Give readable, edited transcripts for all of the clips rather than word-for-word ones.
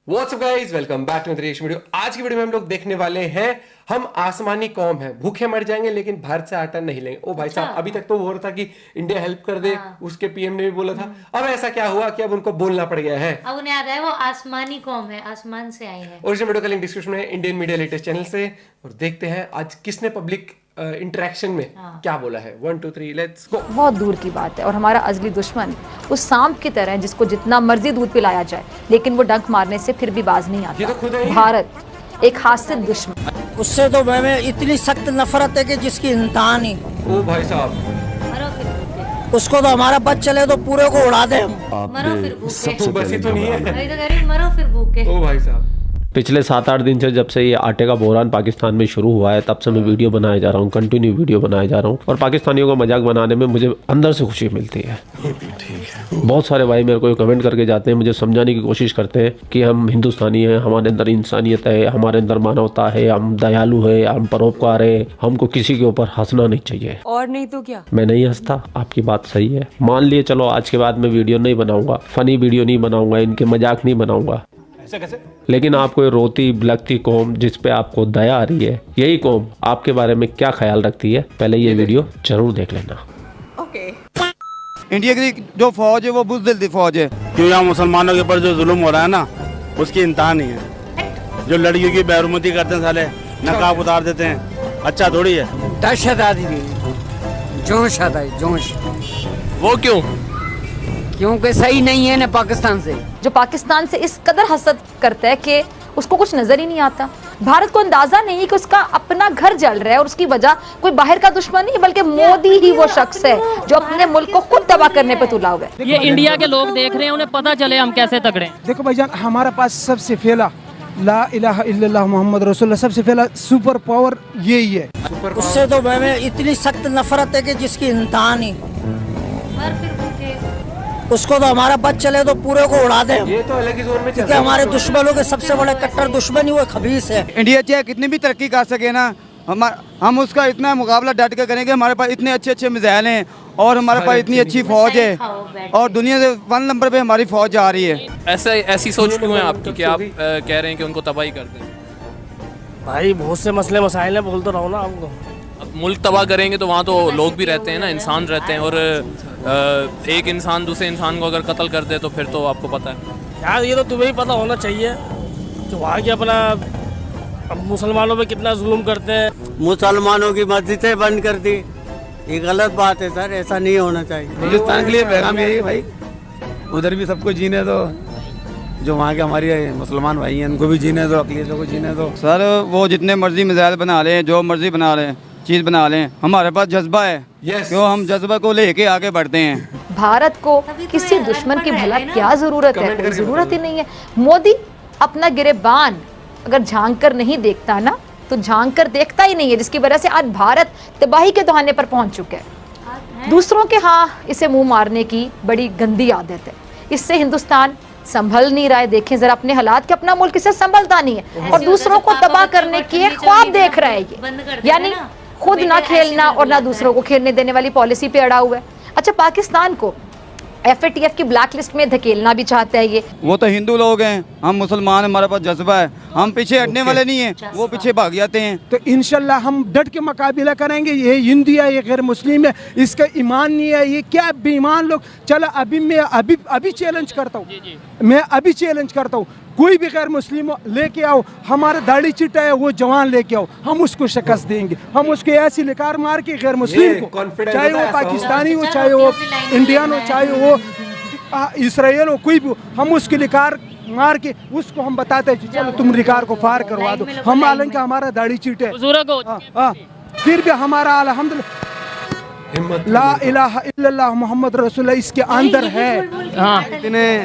What's up guys, welcome back to reaction video. आज की video में हम लोग देखने वाले हैं हम आसमानी कौम है, भूखे मर जाएंगे लेकिन भारत से आटा नहीं लेंगे। ओ भाई साहब, अभी तक तो वो हो रहा था कि इंडिया हेल्प कर दे, उसके पीएम ने भी बोला था। अब ऐसा क्या हुआ कि अब उनको बोलना पड़ गया है। अब उन्हें याद है वो आसमानी कौम है, आसमान से आए हैं। और इस वीडियो का लिंक डिस्क्रिप्शन में इंडियन मीडिया लेटेस्ट चैनल से। और देखते हैं आज किसने पब्लिक इंटरेक्शन में क्या बोला है। 1 2 3 लेट्स गो। बहुत दूर की बात है और हमारा अजली दुश्मन उस सांप की तरह है जिसको जितना मर्जी दूध पिलाया जाए लेकिन वो डंक मारने से फिर भी बाज नहीं आता। ये तो खुद है। भारत एक हासिल दुश्मन, उससे तो मैं इतनी सख्त नफरत है कि जिसकी इंतहा नहीं। ओ भाई साहब, मरो फिर भूखे, उसको तो हमारा बच चले तो पूरे को उड़ा दे हम। मरो फिर भूखे। बस ही तो नहीं है। अभी तो कह रही मरो फिर भूखे। ओ भाई साहब, पिछले 7-8 दिन से जब से ये आटे का बहरान पाकिस्तान में शुरू हुआ है तब से मैं वीडियो बनाया जा रहा हूँ, कंटिन्यू वीडियो बनाया जा रहा हूँ। और पाकिस्तानियों का मजाक बनाने में मुझे अंदर से खुशी मिलती है। बहुत सारे भाई मेरे को कमेंट करके जाते हैं, मुझे समझाने की कोशिश करते हैं कि हम हिंदुस्तानी हैं, हमारे अंदर इंसानियत है, हमारे अंदर मानवता है, हम दयालु है, हम परोपकार है, हमको किसी के ऊपर हंसना नहीं चाहिए। और नहीं तो क्या। मैं नहीं हंसता, आपकी बात सही है। मान लिए चलो आज के बाद मैं वीडियो नहीं बनाऊंगा, फनी वीडियो नहीं बनाऊंगा, इनके मजाक नहीं बनाऊंगा। कैसे? लेकिन आपको ये रोती बिलखती कौम जिस पे आपको दया आ रही है, यही कौम आपके बारे में क्या ख्याल रखती है, पहले ये वीडियो जरूर देख लेना। इंडिया की जो फौज है वो बुज़दिल फौज है। क्यों यहाँ मुसलमानों के ऊपर जो जुल्म हो रहा है ना, उसकी इंतहा नहीं है। जो लड़कियों की बेरुमती करते हैं, साले नकाब उतार देते हैं, अच्छा थोड़ी है। दहशत आती थी, जोश आता है, जोश। वो क्यों? क्योंकि सही नहीं है ना पाकिस्तान से। जो पाकिस्तान से इस कदर हसद करता है कि उसको कुछ नजर ही नहीं आता। भारत को अंदाजा नहीं कि उसका अपना घर जल रहा है और उसकी वजह कोई बाहर का दुश्मन नहीं बल्कि मोदी ही वो शख्स है जो अपने मुल्क को खुद तबाह करने पे तुला हुआ है। ये इंडिया के लोग देख रहे हैं, उन्हें पता चले हम कैसे तगड़े हैं। देखो भाईजान, हमारे पास सबसे पहला ला इलाहा इल्लल्लाह मोहम्मद रसूलुल्लाह, सबसे पहला सुपर पावर यही है। उससे तो मैं इतनी सख्त नफरत है कि जिसकी इंतहा नहीं। मर फिर भूखे। उसको तो हमारा बच चले तो पूरे को उड़ा दे हम। ये तो अलग ही जोन में चल क्योंकि रहा है। हमारे दुश्मनों के सबसे बड़े कट्टर दुश्मन ही वो खबीस है। इंडिया चाहे कितनी भी तरक्की कर सके ना, हम उसका इतना मुकाबला डट कर करेंगे। हमारे पास इतने अच्छे अच्छे मिसाइल हैं और हमारे पास इतनी अच्छी फौज है और दुनिया से 1 नंबर पे हमारी फौज जा रही है। ऐसी सोच क्यों है आपकी कि आप कह रहे हैं कि उनको तबाही कर दें? भाई बहुत से मसले मसाइल हैं, बोल तो रहा हूँ ना आपको। अब मुल्क तबाह करेंगे तो वहाँ तो लोग भी रहते हैं ना, इंसान रहते हैं। और एक इंसान दूसरे इंसान को अगर कत्ल कर दे तो फिर तो आपको पता है यार, ये तो तुम्हें ही पता होना चाहिए कि वहाँ के अपना अब मुसलमानों पे कितना जुल्म करते हैं। मुसलमानों की मस्जिदें बंद कर दी, ये गलत बात है सर, ऐसा नहीं होना चाहिए। हिंदुस्तान के लिए पैगाम यही है भाई, उधर भी सबको जीने दो, जो वहाँ के हमारे मुसलमान भाई हैं उनको भी जीने दो, अक़लियतों को जीने दो। सर वो जितने मर्जी मिसाइल बना लें, जो मर्जी बना लें, चीज़ बना लें, हमारे पास जज्बा है। क्यों हम जज्बा को लेके आगे बढ़ते हैं। भारत को किसी दुश्मन की भला क्या जरूरत है? कोई जरूरत ही नहीं है। मोदी अपना गिरेबान अगर झांक कर नहीं देखता ना तो झांक कर देखता ही नहीं है, जिसकी वजह से आज भारत तबाही के दहाने पर पहुंच चुका है। दूसरों के इसे मुंह मारने की बड़ी गंदी आदत है। इससे हिंदुस्तान संभल नहीं रहा है। देखें जरा अपने हालात कि अपना मुल्क इसे संभलता नहीं है और दूसरों को तबाह करने की ख्वाब देख रहा है ये, यानी खुद ना खेलना और ना दूसरों को खेलने देने वाली पॉलिसी पे अड़ा हुआ है। अच्छा, पाकिस्तान को FATF की ब्लैक लिस्ट में धकेलना भी चाहता है ये। वो तो हिंदू लोग हैं, हम मुसलमान, हमारे पास जज्बा है, हम पीछे हटने वाले नहीं हैं, वो पीछे भाग जाते हैं। तो इंशाल्लाह हम डट के मुकाबला करेंगे। ये हिंदू है, ये गैर मुस्लिम है, इसका ईमान नहीं है, ये क्या बेईमान लोग। चलो अभी मैं अभी चैलेंज करता हूँ, मैं अभी चैलेंज करता हूँ, कोई भी गैर मुस्लिम लेके आओ, हमारा दाढ़ी चिट्टा है वो जवान लेके आओ, हम उसको शिकस्त देंगे। हम उसको ऐसी लिकार मार के गैर मुस्लिम को, चाहे वो पाकिस्तानी हो, चाहे वो इंडियन हो, चाहे वो इसराइल हो, कोई भी, हम उसकी लिकार मार के उसको हम बताते हैं चलो तुम लिकार को फार करवा दो। हम हालांकि हमारा दाढ़ी चिट है, फिर भी हमारा अल्हम्दुलिल्लाह ला इलाहा इल्लल्लाह मोहम्मद रसूलुल्लाह इसके अंदर है।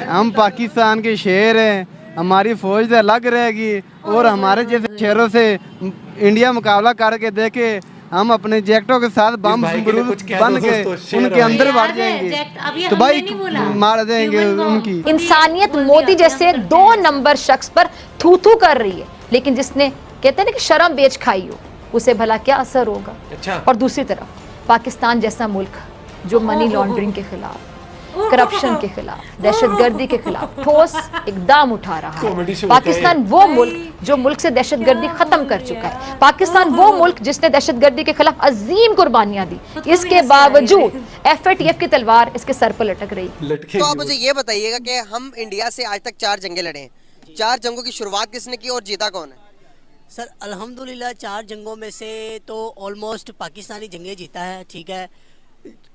हम पाकिस्तान के शेर हैं, हमारी फौज से अलग रहेगी और हमारे जैसे शेरों से इंडिया मुकाबला करके देखे, हम अपने जैकेटों के साथ बम बन के उनके अंदर बढ़ जाएंगे तो भाई मार देंगे उनकी। इंसानियत मोदी जैसे 2 नंबर शख्स पर थू थू कर रही है, लेकिन जिसने कहते हैं ना कि शर्म बेच खाई हो, उसे भला क्या असर होगा। और दूसरी तरफ पाकिस्तान जैसा मुल्क जो मनी लॉन्ड्रिंग के खिलाफ, करप्शन के खिलाफ, दहशतगर्दी के खिलाफ ठोस इकदाम उठा रहा कॉमेडी है। शो होता है। पाकिस्तान वो मुल्क जो मुल्क से दहशतगर्दी खत्म कर चुका है, पाकिस्तान वो मुल्क जिसने दहशतगर्दी के खिलाफ अजीम कुर्बानियां दी, इसके बावजूद FATF की तलवार इसके सर पर लटक रही। तो आप मुझे ये बताइएगा कि हम इंडिया से आज तक 4 जंगें लड़े हैं, 4 जंगों की शुरुआत किसने की और जीता कौन है? सर अल्हम्दुलिल्लाह 4 जंगों में से तो ऑलमोस्ट पाकिस्तानी जंगें जीता है, ठीक है।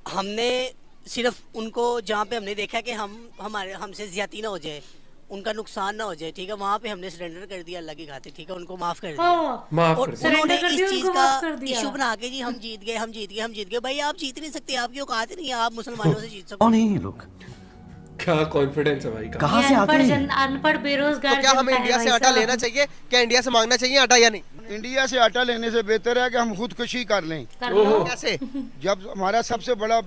हमने सिर्फ उनको जहाँ पे हमने देखा कि हमसे ज्यादती ना हो जाए, उनका नुकसान ना हो जाए, ठीक है, वहाँ पे हमने सरेंडर कर दिया अल्लाह की खातिर, ठीक है, उनको माफ कर दिया। और उन्होंने इस चीज का इशू बना के जी हम जीत गए। भाई आप जीत नहीं सकते, आपकी औकात नहीं है, आप मुसलमानों से जीत सकते। कौन है ये लोग? क्या कॉन्फिडेंस है भाई का? कहाँ से आते हैं? अनपढ़ बेरोजगार। तो क्या हमें इंडिया से आटा लेना चाहिए? क्या इंडिया से मांगना चाहिए आटा या नहीं? इंडिया से आटा लेने से बेहतर है कि हम खुदकुशी कर लें। कैसे? जब हमारा सबसे बड़ा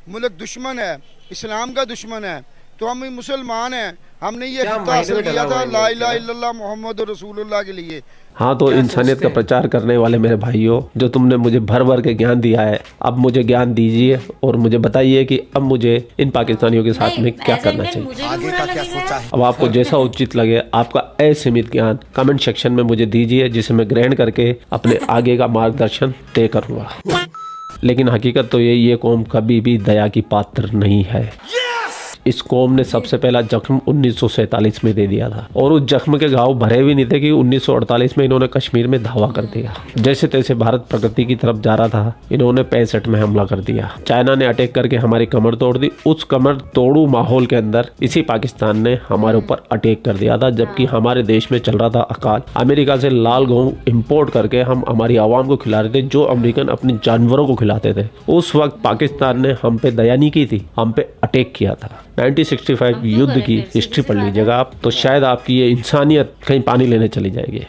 मुल्क दुश्मन है, इस्लाम का दुश्मन है, तो हम मुसलमान हैं, हमने ये खिता हासिल किया था ला इलाहा इल्लल्लाह मुहम्मद रसूलुल्लाह के लिए। हाँ, तो इंसानियत का प्रचार करने वाले मेरे भाइयों, जो तुमने मुझे भर भर के ज्ञान दिया है, अब मुझे ज्ञान दीजिए और मुझे बताइए कि अब मुझे इन पाकिस्तानियों के साथ में क्या करना चाहिए। आगे का क्या सोचा है? अब आपको जैसा उचित लगे, आपका असीमित ज्ञान कमेंट सेक्शन में मुझे दीजिए, जिसे मैं ग्रहण करके अपने आगे का मार्गदर्शन तय करूँगा। लेकिन हकीकत तो ये कौम कभी भी दया की पात्र नहीं है। इस कौम ने सबसे पहला जख्म 1947 में दे दिया था, और उस जख्म के घाव भरे भी नहीं थे कि 1948 में इन्होंने कश्मीर में धावा कर दिया। जैसे तैसे भारत प्रगति की तरफ जा रहा था, इन्होंने 65 में हमला कर दिया। चाइना ने अटैक करके हमारी कमर तोड़ दी। उस कमर तोड़ू माहौल के अंदर इसी पाकिस्तान ने हमारे ऊपर अटैक कर दिया था, जबकि हमारे देश में चल रहा था अकाल। अमेरिका से लाल गेहूं इम्पोर्ट करके हम हमारी आवाम को खिला रहे थे, जो अमेरिकन अपने जानवरों को खिलाते थे। उस वक्त पाकिस्तान ने हम पे दया नहीं की थी, हम पे अटैक किया था। 1965 युद्ध की हिस्ट्री पढ़ लीजिएगा आप, तो शायद आपकी ये इंसानियत कहीं पानी लेने चली जाएगी।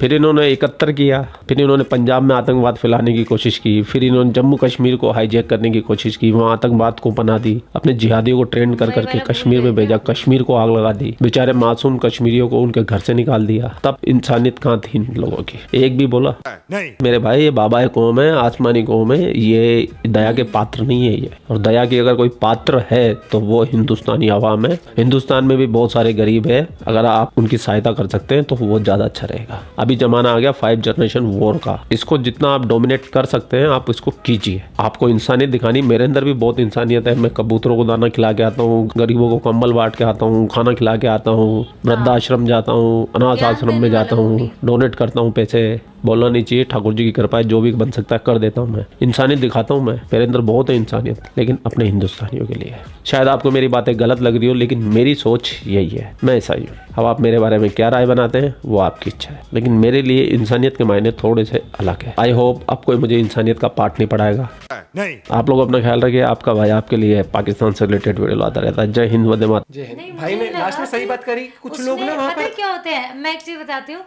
फिर इन्होंने 71 किया, फिर इन्होंने पंजाब में आतंकवाद फैलाने की कोशिश की, फिर इन्होंने जम्मू कश्मीर को हाईजैक करने की कोशिश की, वहाँ आतंकवाद को पना दी, अपने जिहादियों को ट्रेन कर करके कश्मीर में भेजा, कश्मीर को आग लगा दी, बेचारे मासूम कश्मीरियों को उनके घर से निकाल दिया। तब इंसानियत कहाँ थी इन लोगों की? एक भी बोला नहीं। मेरे भाई, ये बाबा कौम है, आसमानी कौम है, ये दया के पात्र नहीं है ये। और दया की अगर कोई पात्र है तो वो हिंदुस्तानी आवाम है। हिंदुस्तान में भी बहुत सारे गरीब है, अगर आप उनकी सहायता कर सकते हैं तो वो ज्यादा अच्छा रहेगा। अभी जमाना आ गया 5 जनरेशन वॉर का, इसको जितना आप डोमिनेट कर सकते हैं आप इसको कीजिए। आपको इंसानियत दिखानी, मेरे अंदर भी बहुत इंसानियत है। मैं कबूतरों को दाना खिला के आता हूँ, गरीबों को कंबल बांट के आता हूँ, खाना खिला के आता हूँ, वृद्धाश्रम जाता हूँ, अनाथ आश्रम में जाता हूँ, डोनेट करता हूँ पैसे। बोलना नहीं चाहिए, ठाकुर जी की कृपा है, जो भी बन सकता है कर देता हूँ मैं। इंसानियत दिखाता हूँ मैं, मेरे अंदर बहुत है इंसानियत, लेकिन अपने हिंदुस्तानियों के लिए। शायद आपको मेरी बातें गलत लग रही हो, लेकिन मेरी सोच यही है, मैं ऐसा ही हूँ। अब आप मेरे बारे में क्या राय बनाते हैं वो आपकी इच्छा है, लेकिन मेरे लिए इंसानियत के मायने थोड़े से अलग है। आई होप अब कोई मुझे इंसानियत का पाठ नहीं पढ़ाएगा। नहीं, आप लोग अपना ख्याल रखिए। आपका भाई आपके लिए पाकिस्तान से रिलेटेड वीडियो लाता रहता है। जय हिंद, वंदे मातरम। जय हिंद। भाई ने लास्ट में सही बात करी। कुछ लोग ना वहाँ पर क्या होते हैं, मैं एक चीज बताती हूँ।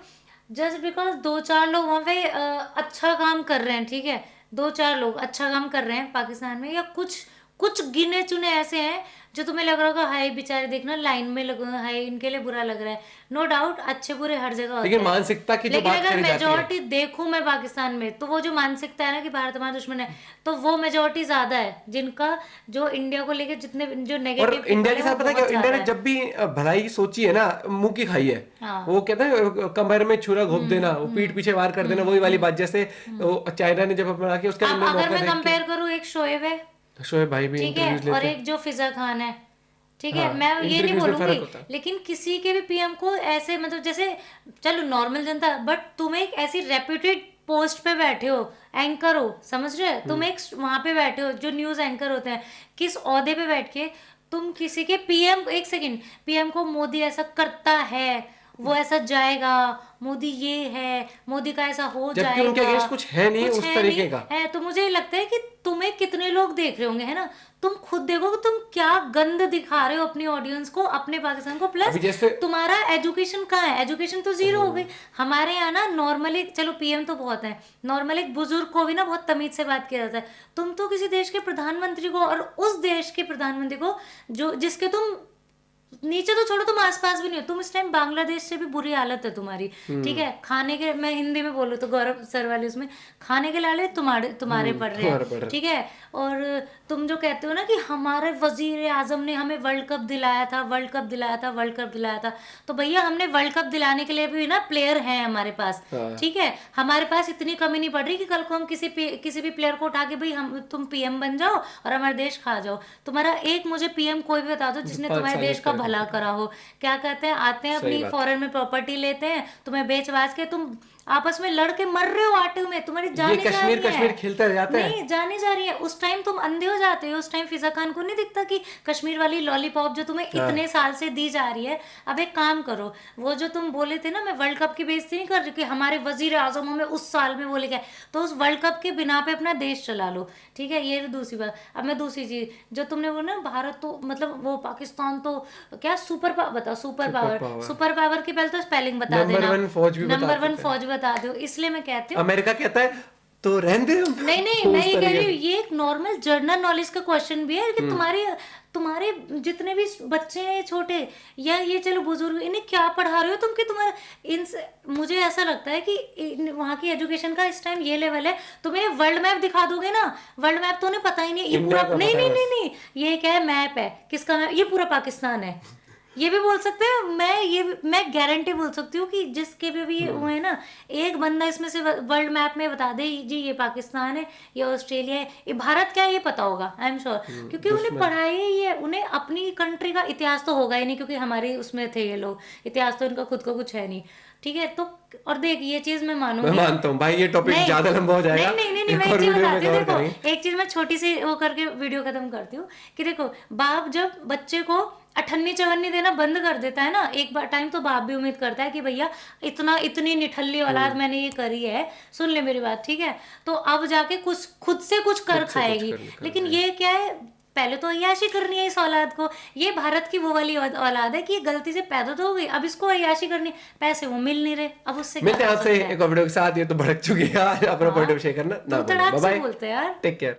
जस्ट बिकॉज 2-4 लोग वहाँ पे अच्छा काम कर रहे हैं, ठीक है, 2-4 लोग अच्छा काम कर रहे हैं पाकिस्तान में, या कुछ गिने चुने ऐसे हैं जो तुम्हें लग रहा होगा हाय बेचारे देखना लाइन में लगे, हाय इनके लिए बुरा लग रहा है। नो डाउट अच्छे बुरे हर जगह होते हैं, लेकिन मानसिकता की जो बात करी जाती है, मेजोरिटी देखूं मैं पाकिस्तान में, तो वो जो मानसिकता है ना कि भारत हमारा दुश्मन है, तो वो मेजोरिटी ज्यादा है जिनका जो इंडिया को लेके जितने जो नेगेटिव। और इंडिया के साथ पता है क्या, इंडिया ने जब भी भलाई सोची है ना, मुंह की खाई है। वो कहते हैं कमर में छुरा घोप देना, वो पीठ पीछे वार कर देना, वही वाली बात। जैसे चाइना ने जब अपना के उसका अगर मैं कंपेयर करूँ, एक शोएब भाई भी ठीक है, और एक जो फिजा खान है, ठीक है, मैं ये नहीं बोलूंगी, लेकिन किसी के भी पीएम को ऐसे मतलब जैसे चलो नॉर्मल जनता, बट तुम एक ऐसी रेप्यूटेड पोस्ट पे बैठे हो, एंकर हो, समझ रहे हो, तुम एक वहां पे बैठे हो जो न्यूज एंकर होते हैं, किस ओहदे पे बैठ के तुम किसी के पीएम, एक सेकंड, पीएम को मोदी ऐसा करता है, वो ऐसा जाएगा, मोदी ये है, मोदी का ऐसा हो जाएगा, जबकि उनके अगेंस्ट कुछ है नहीं उस तरीके का है। तो मुझे लगता है कि तुम्हें कितने लोग देख रहे होंगे, है ना, तुम खुद देखो कि तुम क्या गंद दिखा रहे हो अपनी ऑडियंस को, अपने पाकिस्तान को। प्लस तुम्हारा एजुकेशन कहाँ है? एजुकेशन तो जीरो हो गई। हमारे यहाँ ना नॉर्मली, चलो पीएम तो बहुत है, नॉर्मली एक बुजुर्ग को भी ना बहुत तमीज से बात किया जाता है। तुम तो किसी देश के प्रधानमंत्री को, और उस देश के प्रधानमंत्री को जो जिसके तुम नीचे तो छोड़ो, तुम आसपास भी नहीं हो, तुम इस टाइम बांग्लादेश से भी बुरी हालत है तुम्हारी, ठीक है। खाने के, मैं हिंदी में बोलूँ तो गौरव सर वाले उसमें, खाने के लाले तुम्हारे पड़ रहे हैं, ठीक है। और तुम जो कहते हो ना कि हमारे वजीर आजम ने हमें वर्ल्ड कप दिलाया था, वर्ल्ड कप दिलाया था, वर्ल्ड कप दिलाया था, तो भैया हमने वर्ल्ड कप दिलाने के लिए भी ना प्लेयर हैं हमारे पास, ठीक है। हमारे पास इतनी कमी नहीं पड़ रही कि कल को हम किसी भी प्लेयर को उठा के भाई हम तुम पीएम बन जाओ और हमारे देश खा जाओ। तुम्हारा एक मुझे पीएम कोई भी बता दो जिसने तुम्हारे देश का भला करा हो। क्या कहते हैं, आते हैं अपनी फॉरेन में प्रॉपर्टी लेते हैं, तुम्हें बेच बाच के तुम आपस में लड़ के मर रहे हो आटे में, तुम्हारी जाने जा रही है। कश्मीर खेलता जाता है, नहीं जाने जा रही है। उस टाइम तुम अंधे हो जाते हो। उस टाइम फिजा खान को नहीं दिखता कि कश्मीर वाली लॉलीपॉप जो तुम्हें इतने साल से दी जा रही है। अब एक काम करो, वो जो तुम बोले थे ना, मैं वर्ल्ड कप की बेइज्जती नहीं कर रही कि हमारे वजीर आजम हमें उस साल में बोले गए, तो उस वर्ल्ड कप के बिना पे अपना देश चला लो, ठीक है। ये दूसरी बात। अब मैं दूसरी चीज जो तुमने बोला ना, भारत तो मतलब वो पाकिस्तान तो क्या सुपर पावर, बताओ सुपर पावर की पहले तो स्पेलिंग बता देना, नंबर 1 फौज बता दो। इसलिए मैं कहती हूँ, अमेरिका कहता है तो रहने दो। नहीं मैं ये कह रही हूँ, ये एक नॉर्मल जनरल नॉलेज का क्वेश्चन भी है कि तुम्हारे जितने भी बच्चे हैं छोटे या ये चलो बुजुर्ग, इन्हें क्या पढ़ा रहे हो तुम कि तुम्हारा मुझे ऐसा लगता है कि वहाँ की एजुकेशन का इस टाइम ये लेवल है, तुम्हें वर्ल्ड मैप दिखा दोगे ना, वर्ल्ड मैप तो उन्हें पता ही नहीं ये पूरा, नहीं ये क्या है, मैप है, किसका मैप, ये पूरा पाकिस्तान है। ये भी बोल सकते हैं, मैं गारंटी बोल सकती हूँ कि जिसके भी हुए ना, एक बंदा इसमें से वर्ल्ड मैप में बता दे जी ये पाकिस्तान है, ये ऑस्ट्रेलिया है, ये भारत क्या है, ये पता होगा, आई एम श्योर, क्योंकि उन्हें पढ़ाई ही है। उन्हें अपनी कंट्री का इतिहास तो होगा ही नहीं, क्योंकि हमारे उसमें थे ये लोग, इतिहास तो इनका खुद का कुछ है नहीं, ठीक है। तो और देख, ये चीज मैं मानूंगी, मैं मानता हूँ भाई, ये टॉपिक ज्यादा लंबा हो जाएगा। नहीं मैं एक चीज बताती हूँ, देखो एक चीज मैं छोटी सी वो करके वीडियो खत्म करती हूँ कि देखो, बाप जब बच्चे को अठन्नी चवन्नी देना बंद कर देता है ना, एक बार टाइम तो बाप भी उम्मीद करता है कि भैया इतनी निठल्ली औलाद मैंने ये करी है, सुन ले मेरी बात, ठीक है। तो अब जाके कुछ खुद से कुछ कर खाएगी, लेकिन ये क्या है, पहले तो अय्याशी करनी है इस औलाद को। ये भारत की वो वाली औलाद है कि ये गलती से पैदा तो हो गई, अब इसको अय्याशी करनी, पैसे वो मिल नहीं रहे, अब उससे मिलते हैं आपसे एक वीडियो के साथ। ये तो भड़क चुकी है, अपना पॉइंट ऑफ शेयर करना ना, बाय बाय, बोलते हैं यार, टेक केयर।